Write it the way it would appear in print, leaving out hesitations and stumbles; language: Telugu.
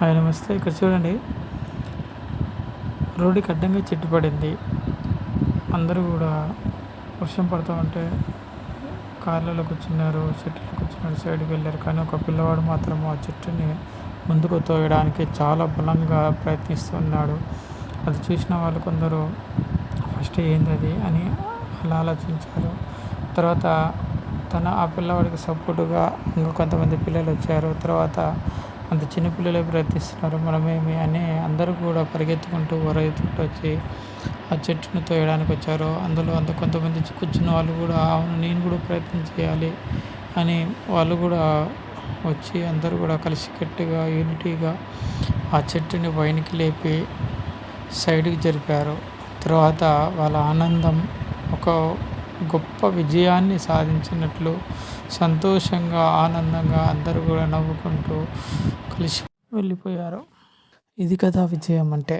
హాయ్ నమస్తే. ఇక్కడ చూడండి, రోడ్డుకి అడ్డంగా చెట్టు పడింది. అందరూ కూడా వర్షం పడుతూ ఉంటే కార్లలో కూర్చున్నారు, చెట్టులో కూర్చున్నారు, సైడ్కి వెళ్ళారు. కానీ ఒక పిల్లవాడు మాత్రం ఆ చెట్టుని ముందుకు తోయడానికి చాలా బలంగా ప్రయత్నిస్తున్నాడు. అది చూసిన వాళ్ళు కొందరు ఫస్ట్ ఏంది అది అని అలా ఆలోచించారు. తర్వాత ఆ పిల్లవాడికి సపోర్టుగా ఇంకా కొంతమంది పిల్లలు వచ్చారు. తర్వాత అంత చిన్న పిల్లలే ప్రయత్నిస్తున్నారు, మనమేమి అని అందరూ కూడా పరిగెత్తుకుంటూ వచ్చి ఆ చెట్టును తోయడానికి వచ్చారు. అందులో కొంతమంది కూర్చున్న వాళ్ళు కూడా అవును నేను కూడా ప్రయత్నం చేయాలి అని వాళ్ళు కూడా వచ్చి అందరూ కూడా కలిసికట్టుగా యూనిటీగా ఆ చెట్టుని పైనకి లేపి సైడ్కి జరిపారు. తర్వాత వాళ్ళ ఆనందం ఒక గొప్ప విజయాన్ని సాధించినట్లు సంతోషంగా, ఆనందంగా అందరూ కూడా నవ్వుకుంటూ కలిసి వెళ్ళిపోయారు. ఇది కదా విజయం అంటే.